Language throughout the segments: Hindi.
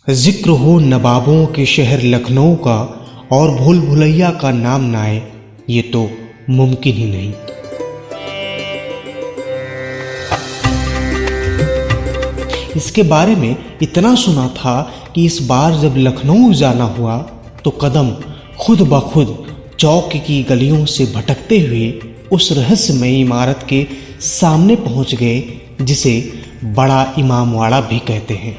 जिक्र हो नवाबों के शहर लखनऊ का और भूल भुलैया का नाम ना आए, ये तो मुमकिन ही नहीं। इसके बारे में इतना सुना था कि इस बार जब लखनऊ जाना हुआ तो कदम खुद ब खुद चौक की गलियों से भटकते हुए उस रहस्यमयी इमारत के सामने पहुंच गए जिसे बड़ा इमामवाड़ा भी कहते हैं।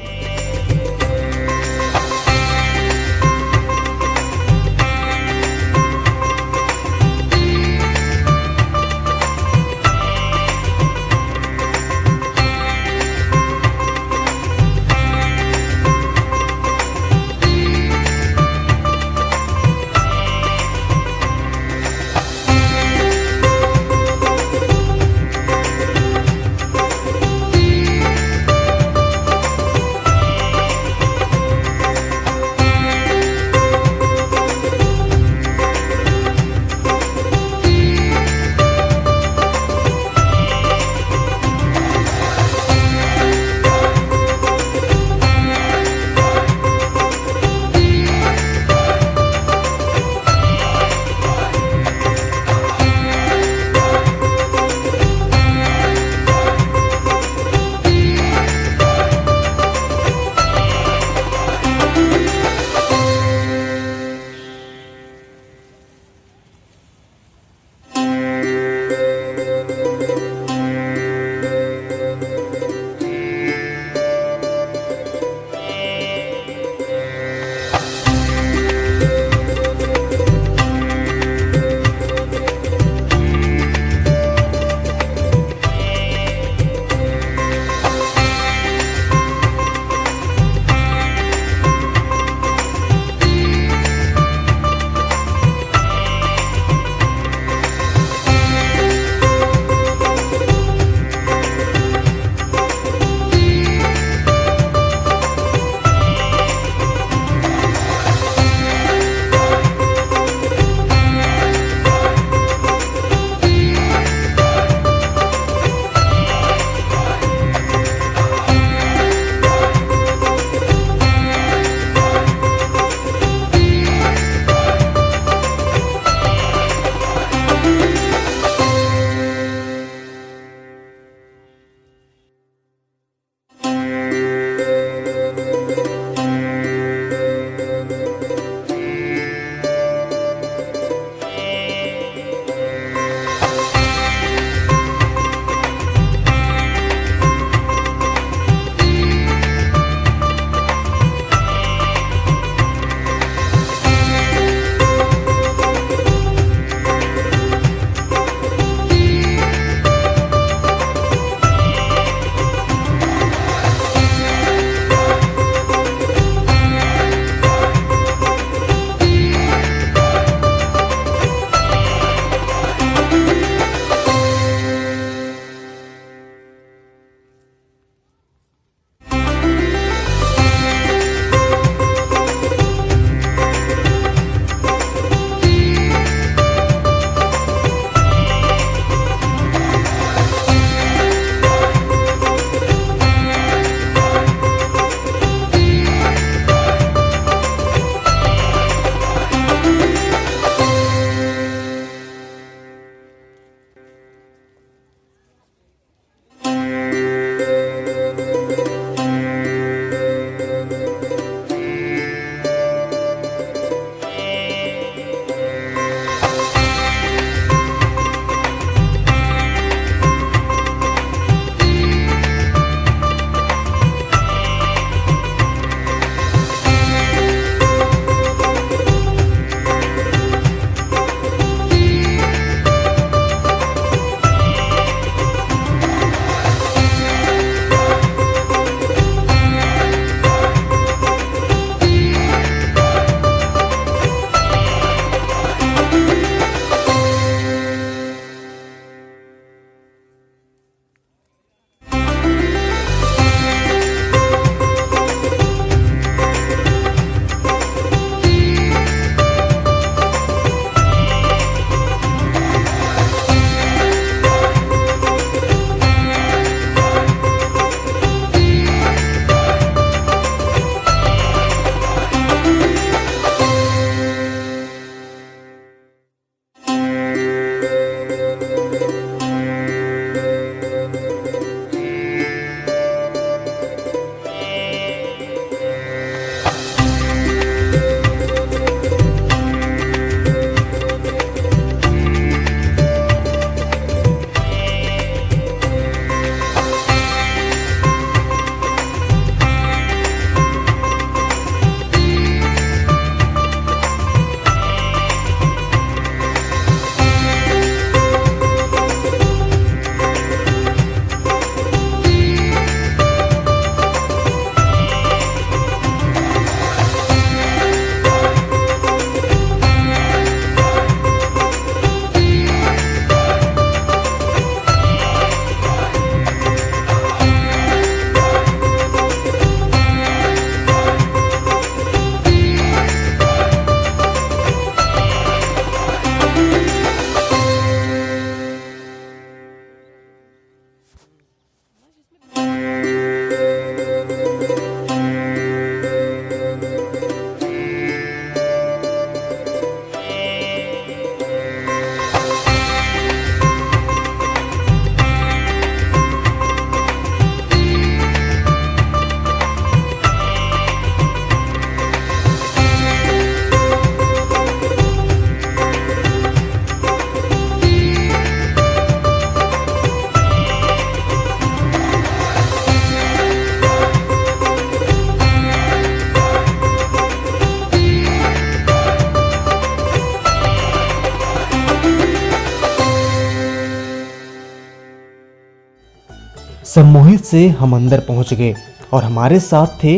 सम्मोहित से हम अंदर पहुंच गए और हमारे साथ थे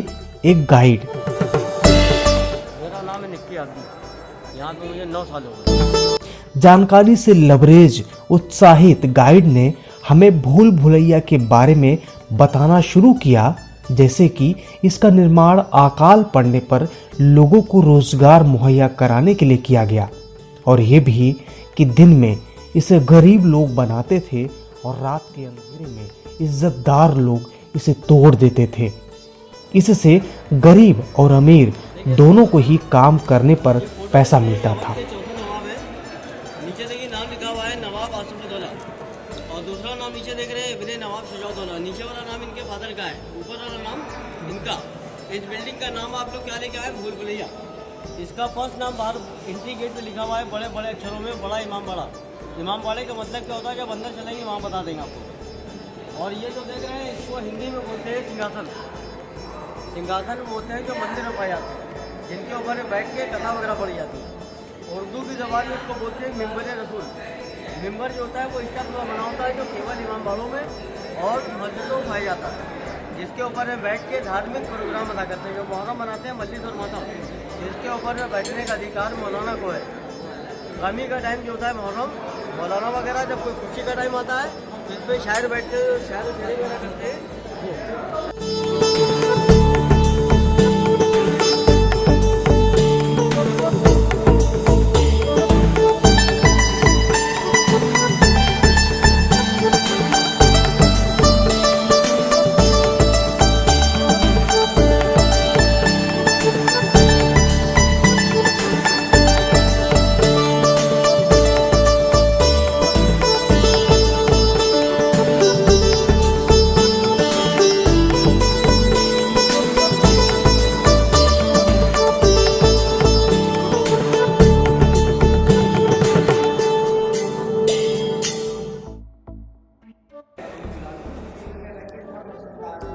एक गाइड। मेरा नाम है निक्की आदमी, यहाँ पे मुझे 9 साल हो गए। जानकारी से लबरेज उत्साहित गाइड ने हमें भूल भुलैया के बारे में बताना शुरू किया, जैसे कि इसका निर्माण अकाल पड़ने पर लोगों को रोजगार मुहैया कराने के लिए किया गया, और ये भी कि दिन में इसे गरीब लोग बनाते थे और रात के अंधेरे में इज्जतदार लोग इसे तोड़ देते थे। इससे गरीब और अमीर दोनों को ही काम करने पर पैसा मिलता था। नीचे देखिए नाम लिखा हुआ है नवाब आसिफउद्दौला, और दूसरा नाम नीचे देख रहे हैं विनय नवाब शुजाउद्दौला। नीचे वाला नाम इनके फादर का है, ऊपर वाला नाम इनका। इस बिल्डिंग का नाम आप लोग क्या लेके आए? भूल भुलैया। इसका फर्स्ट नाम बाहर एंट्री गेट पे लिखा हुआ है बड़े बड़े अक्षरों में, बड़ा इमाम बाड़ा। इमाम बाड़े का मतलब क्या होता है, जब अंदर चलेंगे वहाँ बता देंगे आपको। और ये जो देख रहे हैं इसको हिंदी में बोलते हैं सिंहासन। सिंहासन बोलते हैं जो मंदिर में पाए जाते हैं, जिनके ऊपर बैठ के कथा वगैरह पढ़ी जाती है। उर्दू की ज़बान में इसको बोलते हैं मिंबर रसूल। मिंबर जो होता है वो इसका पूरा बना होता है जो केवल इमाम बाड़ों में और मस्जिदों में पाया जाता है, जिसके ऊपर में बैठ के धार्मिक प्रोग्राम अदा करते हैं। जो मुहर्रम मनाते हैं मस्जिद और मातम, जिसके ऊपर में बैठने का अधिकार मौलाना को है। गमी का टाइम जो होता है मुहर्रम, मौलाना वगैरह जब कोई खुशी का टाइम आता है तो इस पर शायर बैठते हैं, शायर शायरी वगैरह करते हैं।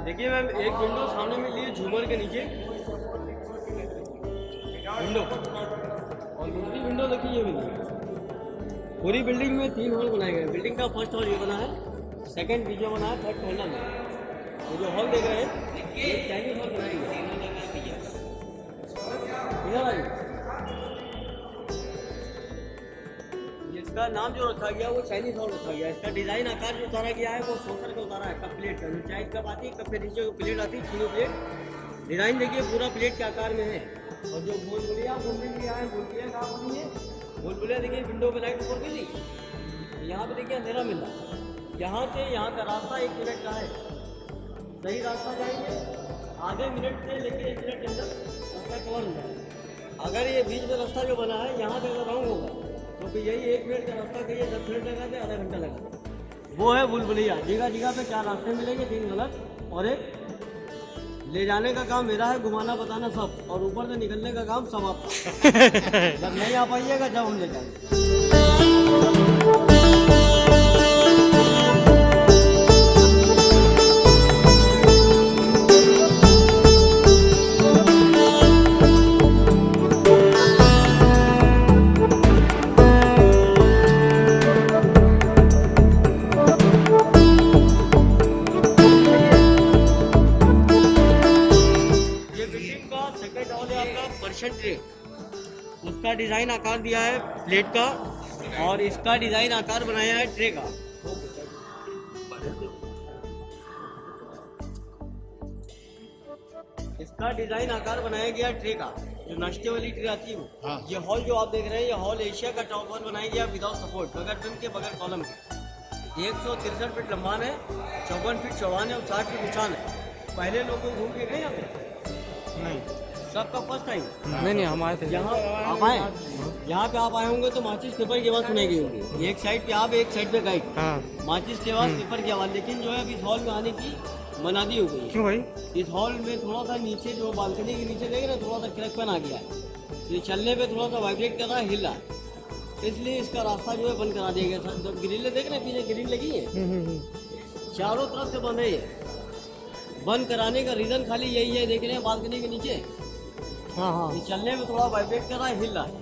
देखिए मैम, एक विंडो सामने में लिए झूमर के नीचे विंडो, और दूसरी विंडो देखिए ये विंडो। पूरी बिल्डिंग में 3 हॉल बनाए गए। बिल्डिंग का फर्स्ट हॉल ये बना है, सेकंड बीच में बना है, थर्ड पहला में। तो जो हॉल देख रहे हैं ये चाइनीज हॉल बनाएंगे। इधर आइए। इसका नाम जो रखा गया वो चाइनीज हॉल रखा गया। इसका डिजाइन आकार जो उतारा गया है वो सोसर का उतारा है, कप प्लेट का। जो चाय कप आती है, कप के नीचे प्लेट आती है, तीनों प्लेट। डिजाइन देखिए पूरा प्लेट के आकार में है। और जो भूल भुलैया है, भूल भुलैया कहाँ बनी है? भूल भुलैया देखिए विंडो पे लाइट ऊपर मिली, यहाँ पे देखिए अंधेरा मिल रहा है। यहाँ से यहाँ का रास्ता 1 मिनट का है, सही रास्ता जाएंगे आधे मिनट से लेकर 1 मिनट के अंदर रास्ता कवर हो जाएगा। अगर ये बीच में रास्ता जो बना है यहाँ से अगर राउंड होगा तो फिर यही 1 मिनट का रास्ता कहिए 10 मिनट लगा दे, आधा घंटा लगा। वो है भूल भुलैया। जगह जगह पे 4 रास्ते मिलेंगे, 3 गलत और 1। ले जाने का काम मेरा है, घुमाना बताना सब, और ऊपर से निकलने का काम सब आपका। जब नहीं आ पाइएगा जब हम ले जाएंगे। पर्शियन ट्रे, उसका डिजाइन आकार दिया है प्लेट का, और इसका डिजाइन आकार बनाया है ट्रे का। इसका डिजाइन आकार बनाया गया ट्रे का, जो नाश्ते वाली ट्रे आती है वो। हाँ। ये हॉल जो आप देख रहे हैं, ये हॉल एशिया का टॉप हॉल बनाया गया विदाउट सपोर्ट, बगैर ट्रिम के, बगैर कॉलम के। 163 फीट लंबान है, 54 फीट चौड़ान है और 60 फीट ऊंचान है। पहले लोग घूम के गए यहाँ पे? नहीं, सबका फर्स्ट टाइम। नहीं हम आए थे यहाँ। आप आए यहाँ पे? आप आए होंगे तो माचिस पेपर की आवाज़ सुनाई गई होगी। एक साइड पे आप, एक साइड पे गाइड। हाँ। माचिस की आवाज़, पेपर की आवाज़। लेकिन जो है अभी इस हॉल में आने की मनादी हो गई। क्यों भाई? इस हॉल में थोड़ा सा नीचे, जो बालकनी के नीचे देख रहे हैं, थोड़ा सा क्रैकपन आ गया है। ये चलने पे थोड़ा सा वाइब्रेट कर रहा है, हिल रहा है, इसलिए इसका रास्ता जो है बंद करा दिया गया। जब ग्रिल देख रहे हैं, पीछे ग्रिल लगी है, चारों तरफ से बंद है। ये बंद कराने का रीजन खाली यही है, देख रहे हैं बालकनी के नीचे। हाँ। ये चलने में थोड़ा वाइब्रेट कर रहा है, हिल रहा है,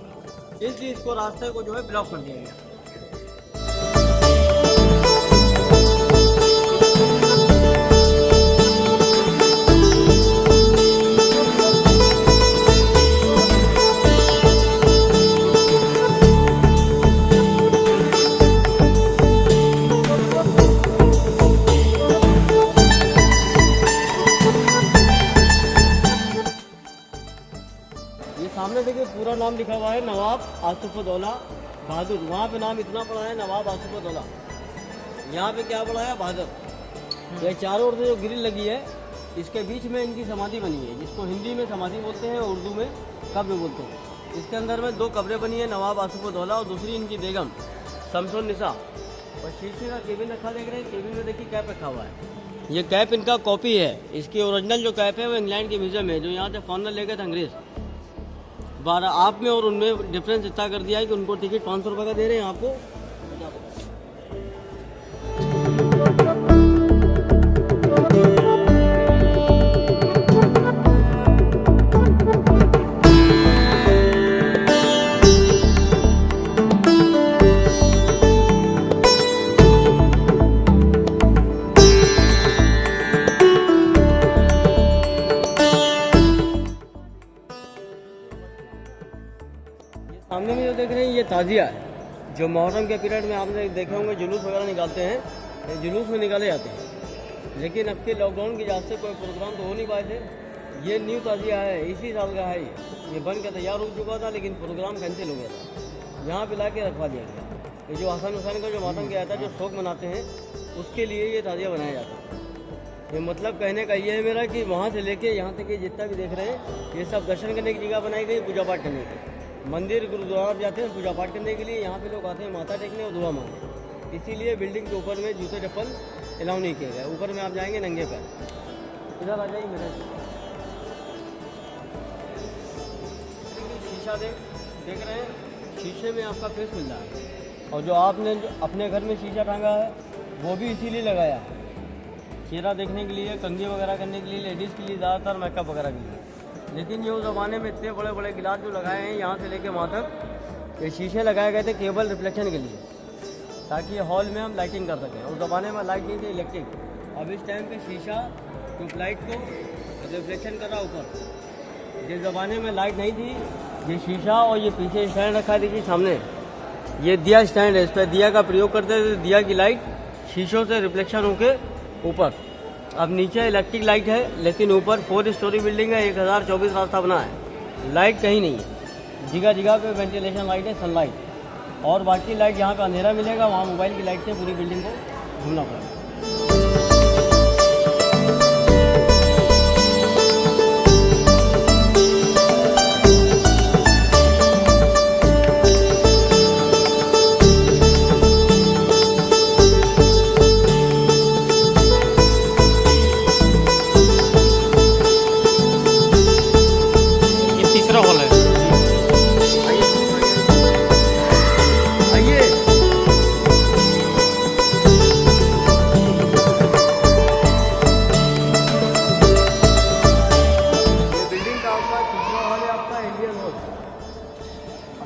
इसलिए इसको रास्ते को जो है ब्लॉक कर दिया गया। सामने देखिए पूरा नाम लिखा हुआ है नवाब आसिफउद्दौला बहादुर। वहाँ पे नाम इतना पड़ा है नवाब आसिफउद्दौला, यहाँ पे क्या पड़ा है बहादुर। ये चारों ओर से जो ग्रिल लगी है इसके बीच में इनकी समाधि बनी है, जिसको हिंदी में समाधि बोलते हैं, उर्दू में कब्र बोलते हैं। इसके अंदर में 2 कब्रें बनी है, नवाब आसिफउद्दौला और दूसरी इनकी बेगम शमसुन निसा। और शीशे का केबिन रखा देख रहे हैं, केबिन में देखिए कैप रखा हुआ है। ये कैप इनका कॉपी है, इसकी ओरिजिनल जो कैप है वो इंग्लैंड के म्यूजियम है, जो यहाँ से फॉरनर ले गए थे अंग्रेज। 12 आप में और उनमें डिफरेंस इतना कर दिया है कि उनको टिकट 500 रुपये का दे रहे हैं आपको। सामने में जो देख रहे हैं ये ताजिया है, जो मुहर्रम के पीरियड में आपने देखे होंगे जुलूस वगैरह निकालते हैं, ये जुलूस में निकाले जाते हैं। लेकिन अब के लॉकडाउन की वजह से कोई प्रोग्राम तो हो नहीं पाए थे। ये न्यू ताजिया है, इसी साल का है। ये बन के तैयार हो चुका था लेकिन प्रोग्राम कैंसिल हो गया था, यहाँ पे ला के रखवा दिया गया। ये जो हसन हुसैन का जो मातम किया था, जो शोक मनाते हैं, उसके लिए ये ताजिया बनाया जाता है। ये मतलब कहने का ये है मेरा कि वहाँ से लेके यहाँ तक ये जितना भी देख रहे हैं, ये सब दर्शन करने की जगह बनाई गई, पूजा पाठ करने की। मंदिर गुरुद्वारा जाते हैं पूजा पाठ करने के लिए, यहाँ पे लोग आते हैं माथा टेकने और दुआ मांगने। इसीलिए बिल्डिंग के ऊपर में जूते चप्पल अलाउ नहीं किए गए, ऊपर में आप जाएंगे नंगे पैर। इधर आ जाइए मेरे शीशा देख रहे हैं, शीशे में आपका फेस मिल रहा है। और जो आपने अपने घर में शीशा टांगा है वो भी इसीलिए लगाया है, चेहरा देखने के लिए, कंघी वगैरह करने के लिए, लेडीज़ के लिए ज़्यादातर मेकअप वगैरह के लिए। लेकिन ये उस ज़माने में इतने बड़े बड़े गिलास जो लगाए हैं यहाँ से लेके वहाँ तक, ये शीशे लगाए गए थे केवल रिफ्लेक्शन के लिए, ताकि हॉल में हम लाइटिंग कर सकें। उस ज़माने में लाइट नहीं थी, इलेक्ट्रिक। अब इस टाइम पे शीशा ट्यूबलाइट को रिफ्लेक्शन कर रहा ऊपर। जिस ज़माने में लाइट नहीं थी, ये शीशा और ये पीछे स्टैंड रखा दीजिए सामने, ये दिया स्टैंड है, इस पर दिया का प्रयोग करते थे। दिया की लाइट शीशों से रिफ्लेक्शन होके ऊपर। अब नीचे इलेक्ट्रिक लाइट है, लेकिन ऊपर 4 स्टोरी बिल्डिंग है, 1024 रास्ता बना है, लाइट कहीं नहीं है। जगह जगह पे वेंटिलेशन लाइट है, सनलाइट। और बाकी लाइट जहाँ पे अंधेरा मिलेगा वहाँ मोबाइल की लाइट से पूरी बिल्डिंग को घूमना पड़ेगा।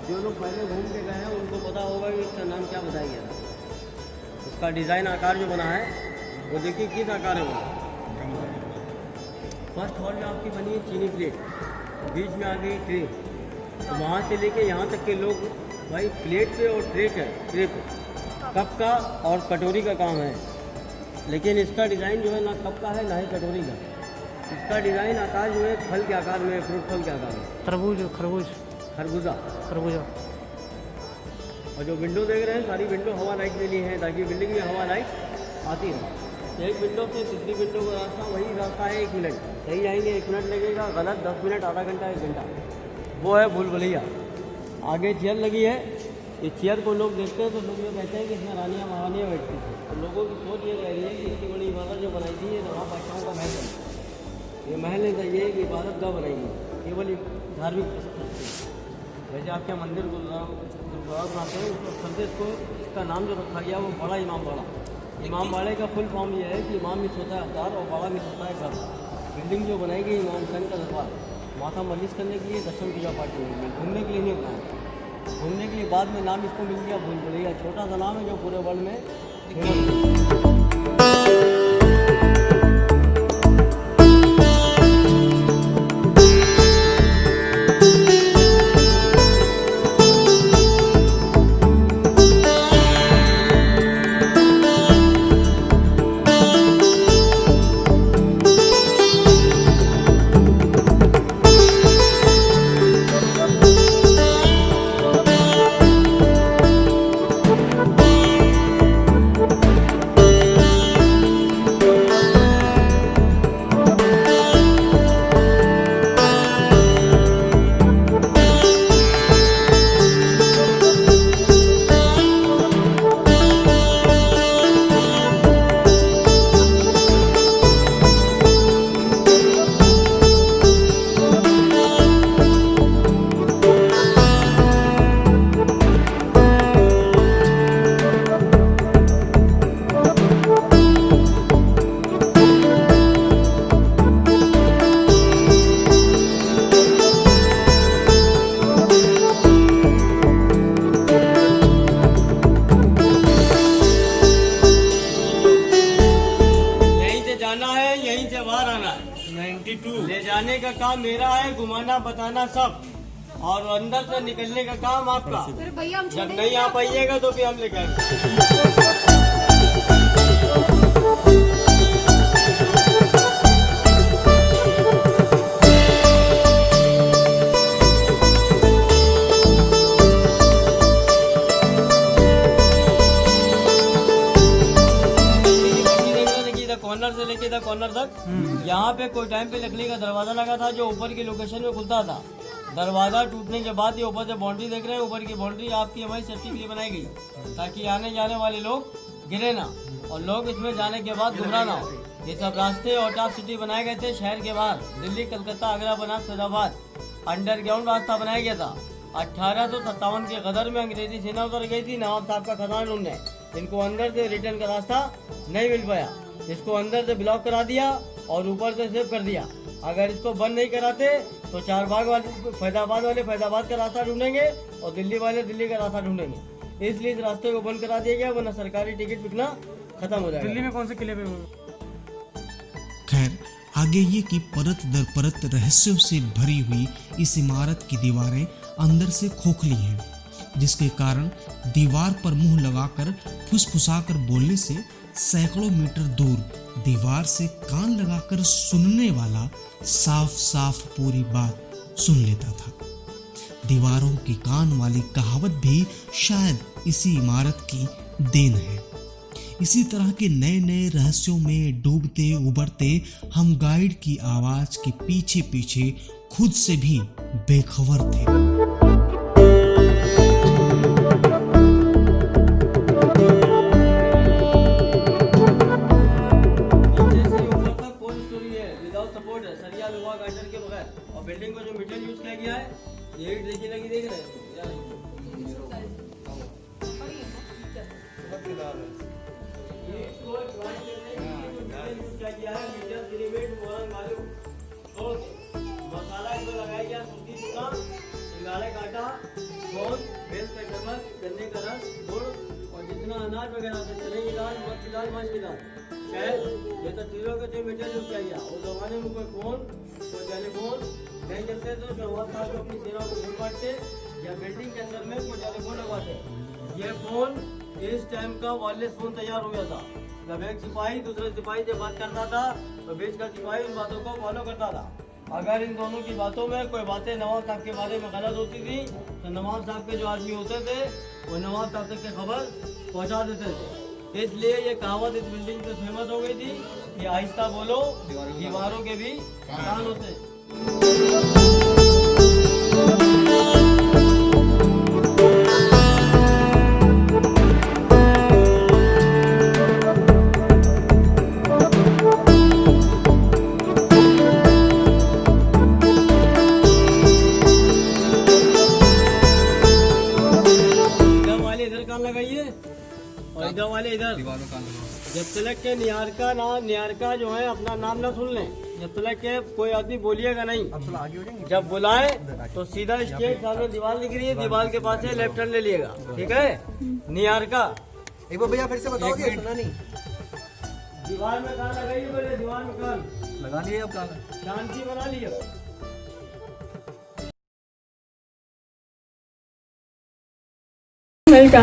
जो लोग पहले घूम के गए हैं उनको पता होगा कि इसका नाम क्या बताया गया था। इसका डिज़ाइन आकार जो बना है वो देखिए किस आकार में बना। फर्स्ट हॉल में आपकी बनी है चीनी प्लेट, बीच में आ गई ट्रे, तो वहाँ से लेके यहाँ तक के लोग भाई प्लेट पे और ट्रे पे कप का और कटोरी का काम है। लेकिन इसका डिज़ाइन जो है ना कप का है ना ही कटोरी का। इसका डिज़ाइन आकार जो है फल के आकार में, फ्रूट फल के आकार में, खरबूजा। और जो विंडो देख रहे हैं सारी विंडो हवा लाइट के लिए है, ताकि बिल्डिंग में हवा लाइट आती रहे। एक विंडो से दूसरी विंडो का रास्ता वही रास्ता है 1 मिनट, सही जाएंगे 1 मिनट लगेगा, गलत 10 मिनट, आधा घंटा, 1 घंटा। वो है भूल भुलैया। आगे चेयर लगी है, ये चेयर को लोग देखते हैं तो लोग ये कहते हैं कि इसमें रानियाँ महारानियाँ बैठती थी। तो लोगों की सोच ये कह रही है कि इतनी बड़ी इबादत जो बनाई थी ये नवाब बादशाहों का महल है। ये महल नहीं चाहिए कि इबादत का बनाई है, केवल धार्मिक। वैसे आपके मंदिर गुरुद्वारा बनाते हैं उसको संदेश को, इसका नाम जो रखा गया वो बड़ा इमाम बाड़ा। इमाम बाड़े का फुल फॉर्म ये है कि इमाम मिस होता है अवतार और बाड़ा मिस होता है घर। बिल्डिंग जो बनाई गई इमाम हुसैन का दरबार, माथा मलिश करने के लिए, दर्शन पूजा पाठ करने के लिए, घूमने के लिए नहीं बनाया। घूमने के लिए बाद में नाम इसको मिल गया भूल भुलैया। छोटा सा नाम है जो पूरे वर्ल्ड में है, घुमाना बताना सब, और अंदर से निकलने का काम आपका। फिर भैया हम जब नहीं आ पाइएगा तो फिर हम लेकर आएंगे। कॉर्नर से लेके इधर कॉर्नर तक यहाँ पे कोई टाइम पे लकड़ी का दरवाजा लगा था जो ऊपर की लोकेशन में खुलता था। दरवाजा टूटने के बाद ये ऊपर से बाउंड्री देख रहे हैं, ऊपर की बाउंड्री आपकी हमारी सेफ्टी के लिए बनाई गई ताकि आने जाने वाले लोग गिरे ना और लोग इसमें जाने के बाद गुमराह ना हो। ये सब रास्ते और टॉप सिटी बनाए गए थे शहर के बाहर, दिल्ली, कलकत्ता, आगरा, बनारस, फैजाबाद अंडरग्राउंड रास्ता बनाया गया था। 1857 के गदर में अंग्रेजी सेना उतर गई थी नवाब साहब का खजाना ढूंढने। इनको अंदर से रिटर्न का रास्ता नहीं मिल पाया, इसको अंदर से ब्लॉक करा दिया और ऊपर से सेव कर दिया। अगर इसको बंद नहीं कराते तो चारबाग वाले फैजाबाद का रास्ता ढूंढेंगे और दिल्ली वाले दिल्ली का रास्ता ढूंढेंगे। इसलिए इस रास्ते को बंद करा दिया गया, वरना सरकारी टिकट बिकना खत्म हो जाएगा। दिल्ली में कौन से किले पे? खैर आगे ये कि परत दर परत रहस्यों से भरी हुई इस इमारत की दीवारें अंदर से खोखली हैं, जिसके कारण दीवार पर मुंह लगाकर फुसफुसाकर बोलने से सैकड़ों मीटर दूर दीवार से कान लगाकर सुनने वाला साफ साफ पूरी बात सुन लेता था। दीवारों की कान वाली कहावत भी शायद इसी इमारत की देन है। इसी तरह के नए नए रहस्यों में डूबते उबरते हम गाइड की आवाज के पीछे पीछे खुद से भी बेखबर थे। बिल्डिंग को जो मटेरियल यूज किया गया है, ये ईंट देखी लगी देख रहे हैं, ये कोई क्लाइंट यूज किया गया है, मीटर सिलीमेंट मोरंग बालू और मसाला इसमें लगाया गया, सूती सूता, सिंगाड़े काटा, गोंद, बेल पे नमक, गन्ने का रस, गुड़ और जितना अनाज वगैरह होता है, चने की दाल, मग की दाल, मांस की दाल, शहद, ये तो चीजों के जो मटेरियल यूज किया गया। उस जमाने में कोई फोन, कोई टेलीफोन नहीं चलते तो नवाब साहब को अपनी सेना को फोन बांटते या बिल्डिंग के अंदर में कोई टेलीफोन लगवाते। ये फोन इस टाइम का वायरलेस फोन तैयार हो गया था। जब एक सिपाही दूसरे सिपाही से बात करता था तो बीच का सिपाही उन बातों को फॉलो करता था। अगर इन दोनों की बातों में कोई बातें नवाब साहब के बारे में गलत होती थी तो नवाब साहब के जो आदमी होते थे वो नवाब साहब तक की खबर पहुंचा देते थे। इसलिए ये कहावत इस बिल्डिंग से फेमस हो गई थी कि आहिस्ता बोलो दीवारों के भी कान होते हैं। लगाइए और इधर वाले इधर जब तक के निहारका जो है अपना नाम ना सुन लें, जब तक के कोई आदमी बोलिएगा नहीं। जब बुलाए तो सीधा स्ट्रेट सामने दीवार दिख रही है, दीवार के पास से लेफ्ट हैंड ले लिएगा, ठीक है। निहारका एक बार भैया फिर से बताओगे? सुना नहीं। दीवार में कान लगाइए, पहले दीवार में कान लगा लिए, अब कान शांति बना लिया। मिलता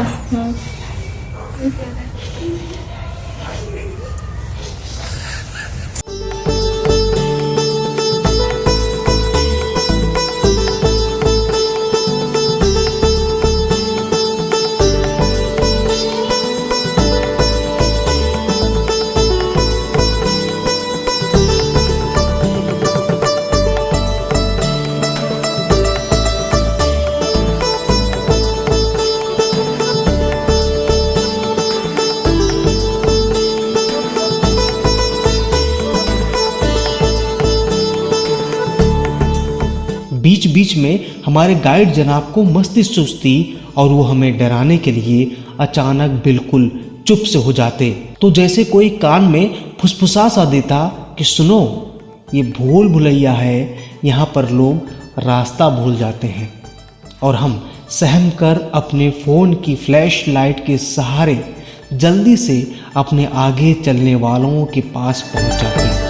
बीच बीच में हमारे गाइड जनाब को मस्ती सुस्ती और वो हमें डराने के लिए अचानक बिल्कुल चुप से हो जाते, तो जैसे कोई कान में फुसफुसा सा देता कि सुनो ये भूल भुलैया है, यहाँ पर लोग रास्ता भूल जाते हैं। और हम सहम कर अपने फ़ोन की फ्लैश लाइट के सहारे जल्दी से अपने आगे चलने वालों के पास पहुँच जाते हैं।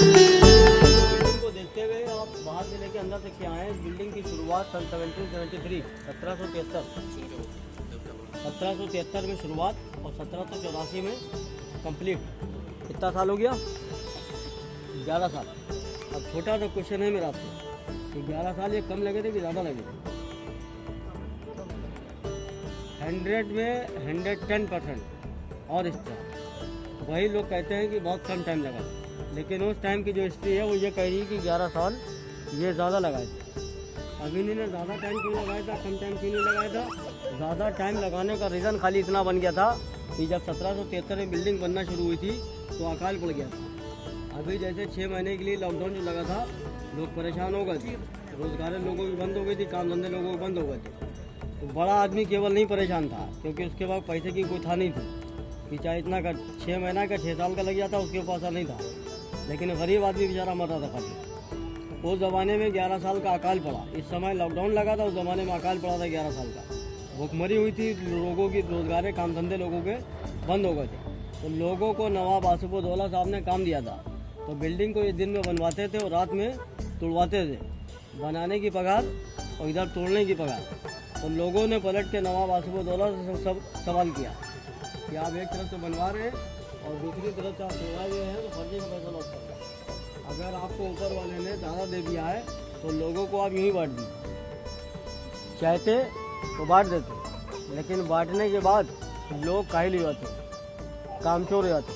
बिल्डिंग को देखते हुए आप बाहर से लेके अंदर तक के आए हैं। इस बिल्डिंग की शुरुआत सन 1773 1773 में शुरुआत और 1784 में कंप्लीट। कितना साल हो गया? 11 साल। अब छोटा सा क्वेश्चन है मेरा आपसे कि 11 साल ये कम लगे थे कि ज़्यादा लगे थे? 100 में 110% और इस तरह वही लोग कहते हैं कि बहुत कम टाइम लगा, लेकिन उस टाइम की जो हिस्ट्री है वो ये कह रही है कि 11 साल ये ज़्यादा लगाए थे। अभी इन्होंने ज़्यादा टाइम क्यों लगाया था, कम टाइम क्यों नहीं लगाया था? ज़्यादा टाइम लगाने का रीज़न खाली इतना बन गया था कि जब 1773 में बिल्डिंग बनना शुरू हुई थी तो अकाल पड़ गया था। अभी जैसे 6 महीने के लिए लॉकडाउन जो लगा था, लोग परेशान हो गए थे, रोजगार लोगों की बंद हो गई थी, काम धंधे लोगों के बंद हो गए थे। तो बड़ा आदमी केवल नहीं परेशान था, क्योंकि उसके बाद पैसे की कोई था नहीं थी कि चाहे इतना का 6 महीना का 6 साल का लग जाता उसके पास नहीं था, लेकिन गरीब आदमी बेचारा मर रहा था खाली। उस ज़माने में 11 साल का अकाल पड़ा। इस समय लॉकडाउन लगा था, उस ज़माने में अकाल पड़ा था 11 साल का। भूखमरी हुई थी, लोगों की रोजगार काम धंधे लोगों के बंद हो गए थे। तो लोगों को नवाब आसिफउद्दौला साहब ने काम दिया था, तो बिल्डिंग को ये दिन में बनवाते थे और रात में तोड़वाते थे, बनाने की पगार और इधर तोड़ने की पगार। तो लोगों ने पलट के नवाब आसिफउद्दौला से सब सवाल किया कि आप एक तरफ से बनवा रहे हैं और दूसरी तरफ से आप तोड़वाए हुए हैं, तो फर्जी का पैसा लौट कर। अगर आपको ऊपर वाले ने ज़्यादा दे दिया है तो लोगों को आप यूँ ही बांट दीजिए, चाहते तो बांट देते, लेकिन बांटने के बाद लोग काहिल हो जाते, कामचोर हो जाते।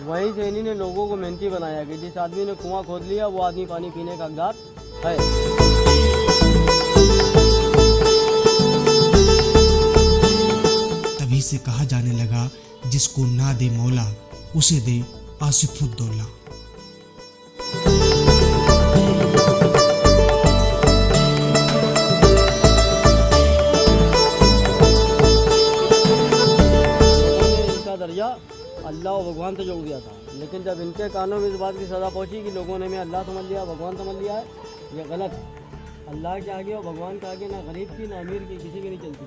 वहीं से इन्हीं ने लोगों को मेहनती बनाया कि जिस आदमी ने कुआं खोद लिया वो आदमी पानी पीने का हकदार है। तभी से कहा जाने लगा, जिसको ना दे मौला उसे दे आसिफउद्दौला। इनका दर्जा अल्लाह और भगवान से जोड़ दिया था, लेकिन जब इनके कानों में इस बात की सज़ा पहुंची कि लोगों ने मैं अल्लाह समझ लिया, भगवान समझ लिया है, ये गलत। अल्लाह के आगे और भगवान के आगे ना गरीब की ना अमीर की किसी की नहीं चलती।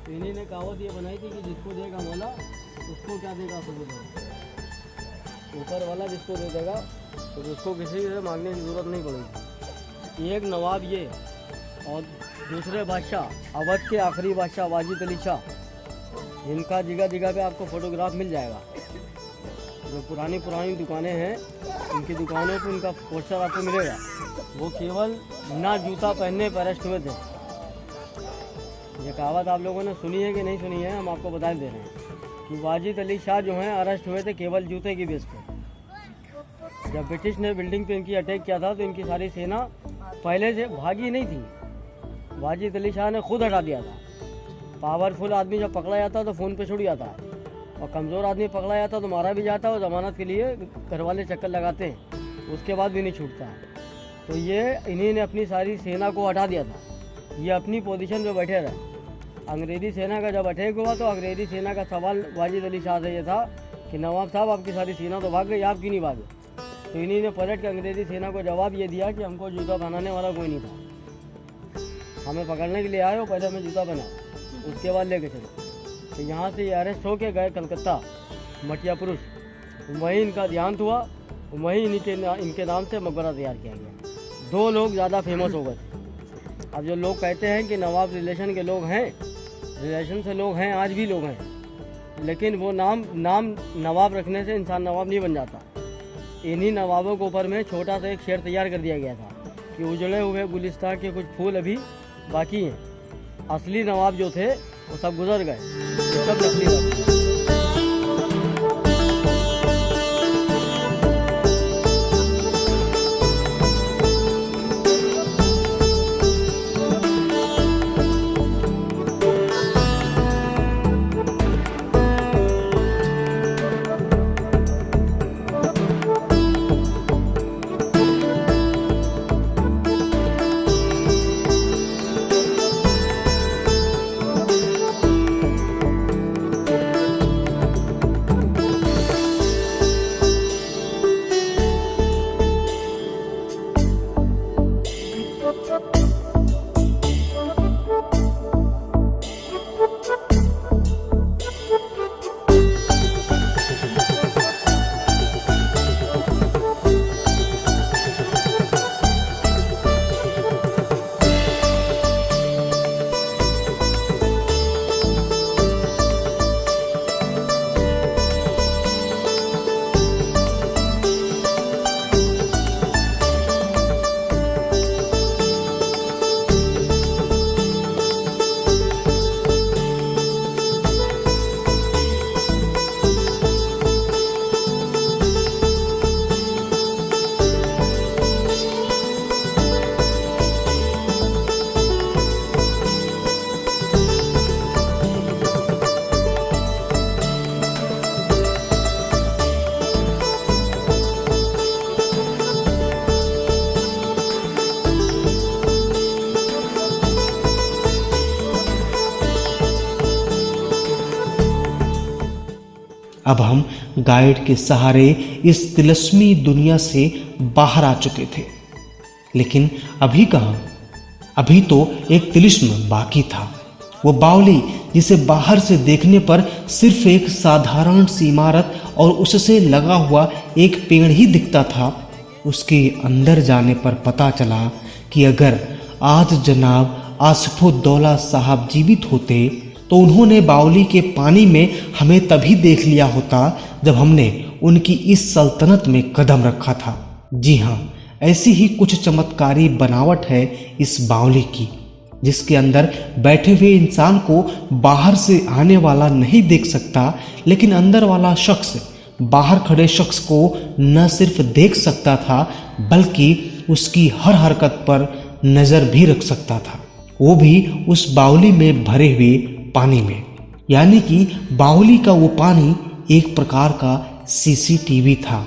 तो इन्हीं ने कहावत ये बनाई थी कि जिसको देगा मौला उसको क्या देगा आसिफउद्दौला। ऊपर वाला जिसको दे देगा तो उसको किसी से मांगने की ज़रूरत नहीं पड़ेगी। एक नवाब ये और दूसरे बादशाह, अवध के आखिरी बादशाह वाजिद अली शाह, इनका जगह जगह पे आपको फ़ोटोग्राफ मिल जाएगा। जो पुरानी दुकानें हैं, उनकी दुकानों पर उनका पोस्टर आपको मिलेगा। वो केवल ना जूता पहनने पर अरेस्ट हुए थे। ये कहावत आप लोगों ने सुनी है कि नहीं सुनी है, हम आपको बता दे रहे हैं कि वाजिद अली शाह जो हैं अरेस्ट हुए थे केवल जूते की बेस पे। जब ब्रिटिश ने बिल्डिंग पे इनकी अटैक किया था तो इनकी सारी सेना पहले से भागी नहीं थी, वाजिद अली शाह ने खुद हटा दिया था। पावरफुल आदमी जब पकड़ा जाता तो फ़ोन पे छुट जाता है, और कमज़ोर आदमी पकड़ा जाता तो मारा भी जाता और ज़मानत के लिए घर वाले चक्कर लगाते हैं, उसके बाद भी नहीं छूटता है। तो ये इन्हीं ने अपनी सारी सेना को हटा दिया था, ये अपनी पोजीशन पे बैठे रहे। अंग्रेज़ी सेना का जब अटैक हुआ तो अंग्रेज़ी सेना का सवाल वाजिद अली शाह से ये था कि नवाब साहब आपकी सारी सेना तो भाग गई, आप क्यों नहीं भागे? तो इन्हीं ने पलट के अंग्रेज़ी सेना को जवाब ये दिया कि हमको जूता पहनाने वाला कोई नहीं था, हमें पकड़ने के लिए आए हो, पहले हमें जूता पहना, उसके बाद लेके चलो। तो यहाँ से ये अरेस्ट होके गए कलकत्ता, मटिया पुरुष, वहीं इनका देहांत हुआ, वहीं इनके नाम से मकबरा तैयार किया गया। 2 लोग ज़्यादा फेमस हो गए थे। अब जो लोग कहते हैं कि नवाब रिलेशन के लोग हैं, रिलेशन से लोग हैं, आज भी लोग हैं, लेकिन वो नाम नवाब रखने से इंसान नवाब नहीं बन जाता। इन्हीं नवाबों के ऊपर में छोटा सा एक शेर तैयार कर दिया गया था कि उजड़े हुए गुलिस्तान के कुछ फूल अभी बाकी हैं, असली नवाब जो थे वो सब गुजर गए, ये सब नकली बात। अब हम गाइड के सहारे इस तिलस्मी दुनिया से बाहर आ चुके थे। लेकिन अभी कहाँ? अभी तो एक तिलिस्म बाकी था। वो बावली जिसे बाहर से देखने पर सिर्फ एक साधारण सी इमारत और उससे लगा हुआ एक पेड़ ही दिखता था, उसके अंदर जाने पर पता चला कि अगर आज जनाब आसिफुद्दौला साहब जीवित होते तो उन्होंने बावली के पानी में हमें तभी देख लिया होता जब हमने उनकी इस सल्तनत में कदम रखा था। जी हाँ, ऐसी ही कुछ चमत्कारी बनावट है इस बावली की, जिसके अंदर बैठे हुए इंसान को बाहर से आने वाला नहीं देख सकता, लेकिन अंदर वाला शख्स बाहर खड़े शख्स को न सिर्फ देख सकता था बल्कि उसकी हर हरकत पर नज़र भी रख सकता था, वो भी उस बावली में भरे हुए पानी में। यानी कि बावली का वो पानी एक प्रकार का सीसीटीवी था।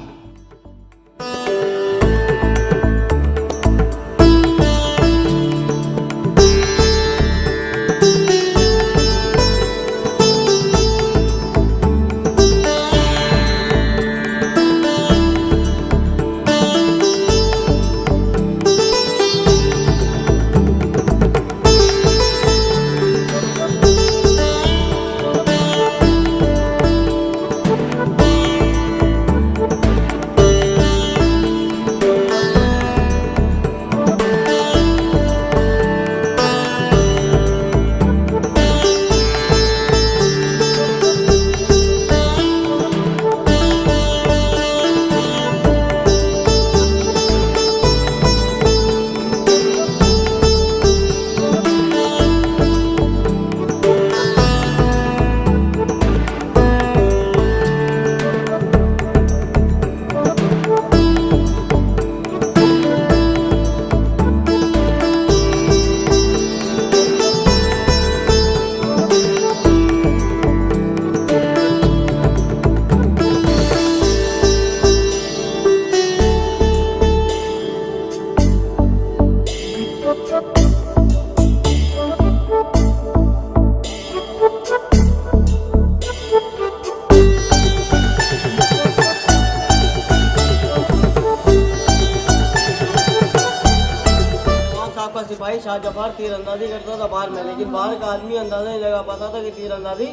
सिपाही शाहजफर तीरंदाजी करता था बाहर में, लेकिन बाहर का आदमी अंदाजा नहीं लगा पाता था कि तीरंदाजी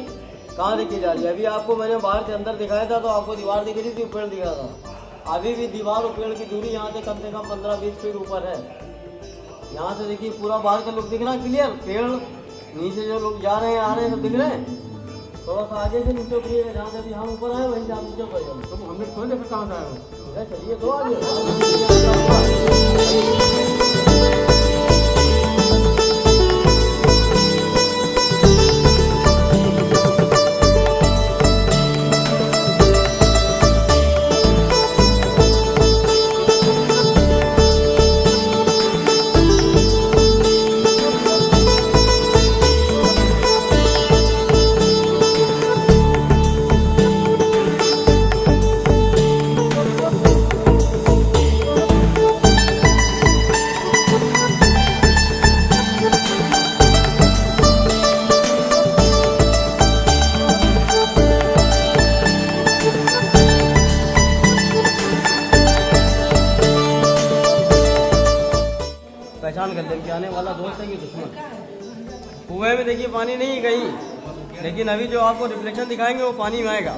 कहाँ देखी जा रही है। अभी आपको मैंने बाहर से अंदर दिखाया था तो आपको दीवार दिख रही थी, पेड़ दिख रहा था। अभी भी दीवार और पेड़ की दूरी यहाँ से कम 15-20 फीट ऊपर है। यहाँ से देखिए पूरा बाहर का लुक दिख रहा है क्लियर। पेड़ नीचे जो लोग जा रहे हैं आ रहे हैं सब दिख रहे हैं। थोड़ा सा आगे से नीचे उतरिएगा, जहाँ से अभी हम ऊपर आए वहीं से आप नीचे उतरिएगा। तो हमने थोड़ी देर कहाँ से आए हो, चलिए तो आगे। पहचान कर ले कि आने वाला दोस्त है कि दुश्मन। कुएं में देखिए पानी नहीं गई, लेकिन अभी जो आपको रिफ्लेक्शन दिखाएंगे वो पानी में आएगा।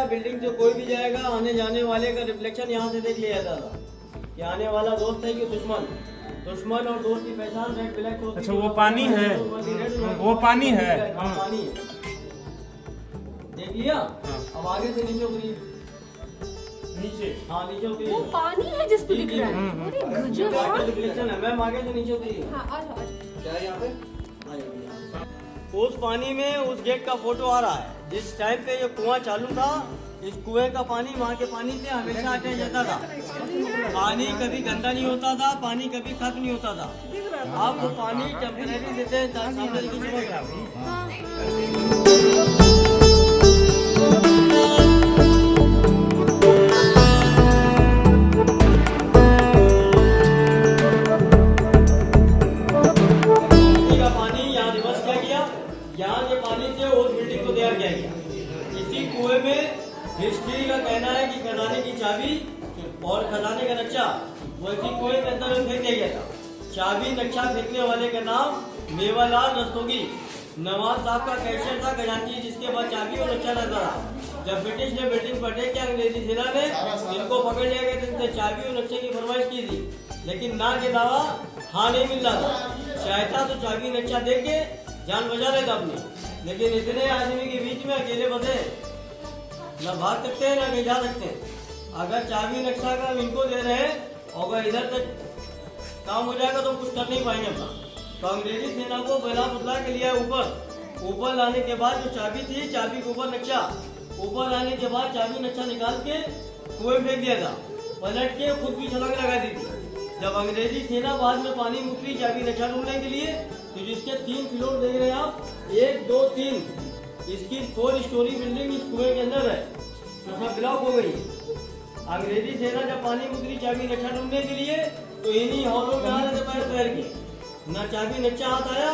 बिल्डिंग से कोई भी जाएगा, आने जाने वाले का रिफ्लेक्शन यहाँ से देख लिया जाता कि आने वाला दोस्त है कि दुश्मन। दुश्मन और दोस्त की पहचान रेड ब्लैक होती है। अच्छा वो पानी है, वो पानी है। पानी है। देख लिया? अब आगे से नीचे उतरिए। नीचे? हाँ, नीचे उतरिए। वो पानी है जिस पे दिख रहा है। अरे गजब यार। रिफ्लेक्शन है। मैम आगे से नीचे उतरिए। हाँ, आ जाओ, आ जाओ। क्या है यहाँ पे? उस पानी में उस गेट का फोटो आ रहा है। जिस टाइम पे ये कुआं चालू था, इस कुएं का पानी वहाँ के पानी से हमेशा अटैच रहता था। पानी कभी गंदा नहीं होता था, पानी कभी खत्म नहीं होता था। आप वो पानी टेम्परेरी देते हैं, सामने देखिए चमक रहा है। का पानी यहाँ रिवर्स किया गया, यहाँ के पानी से उस बिल्डिंग को तैयार किया गया। इसी कुएं में हिस्ट्री का कहना है कि खजाने की चाबी और खजाने का नक्शा वो इसी कुएं के अंदर फेंक दिया गया था। चाबी नक्शा फेंकने वाले का नाम मेवालाल रस्तोगी, नवाब साहब का कैशियर था, खजांची, जिसके बाद चाबी और नक्शा रहता था। जब ब्रिटिश ने बिल्डिंग पर अटैक किया, अंग्रेजी सेना ने इनको पकड़ लिया गया, जिसने चाबी और नक्शे की फरमाइश की थी, लेकिन ना के अलावा हाँ नहीं मिल रहा था। चाहता तो चाबी नक्शा दे के जान बचा लेता अपनी, लेकिन इतने आदमी के बीच में अकेले बंधे, न भाग सकते हैं न कहीं जा सकते हैं। अगर चाबी नक्शा का हम इनको दे रहे हैं और अगर इधर तक काम हो जाएगा तो कुछ कर नहीं पाएंगे अपना। तो अंग्रेजी सेना को बला बुतला के लिया ऊपर लाने के बाद जो चाबी थी, चाबी के ऊपर नक्शा, ऊपर लाने के बाद चाबी नक्शा निकाल के कुएं फेंक दिया था, पलट के खुद भी छलांग लगा दी थी। जब अंग्रेजी सेना बाद में पानी में उतरी चाबी नक्शा ढूंढने के लिए, तो जिसके 3 फ्लोर देख रहे हैं आप, 1, 2, 3, इसकी 4 स्टोरी बिल्डिंग इस कुएं के अंदर है, तो सब ब्लॉक हो गई। अंग्रेजी सेना जब पानी में उतरी चाबी नक्शा ढूंढने के लिए, तो इन्हीं हॉलों में आ रहे थे पैर पैर के, न चाबी नक्शा हाथ आया,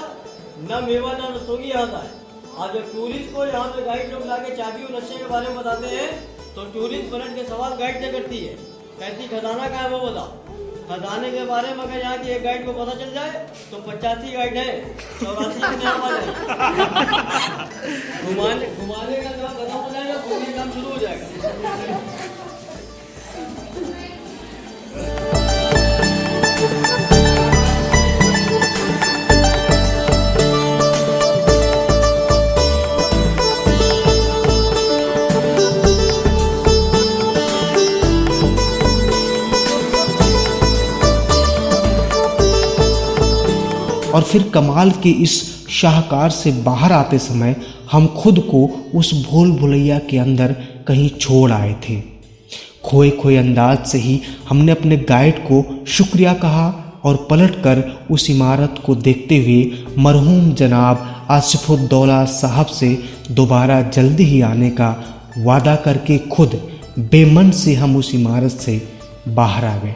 न मेवालाल रस्तोगी हाथ आया। आज जब टूरिस्ट को यहाँ पे गाइड लोग लाके चाबी और नक्शे के बारे में बताते हैं, तो टूरिस्ट पलट के सवाल गाइड से करती है, कहती खजाना कहाँ है वो बताओ। खजाने के बारे में अगर यहाँ की एक गाइड को पता चल जाए तो 85 गाइड है, 84 के आवाज है। घुमाने का काम खत्म हो जाएगा, घूमने का काम शुरू हो जाएगा। और फिर कमाल के इस शाहकार से बाहर आते समय हम खुद को उस भूल भुलैया के अंदर कहीं छोड़ आए थे। खोए खोए अंदाज से ही हमने अपने गाइड को शुक्रिया कहा और पलटकर उस इमारत को देखते हुए मरहूम जनाब आसिफुद्दौला साहब से दोबारा जल्दी ही आने का वादा करके खुद बेमन से हम उस इमारत से बाहर आ गए।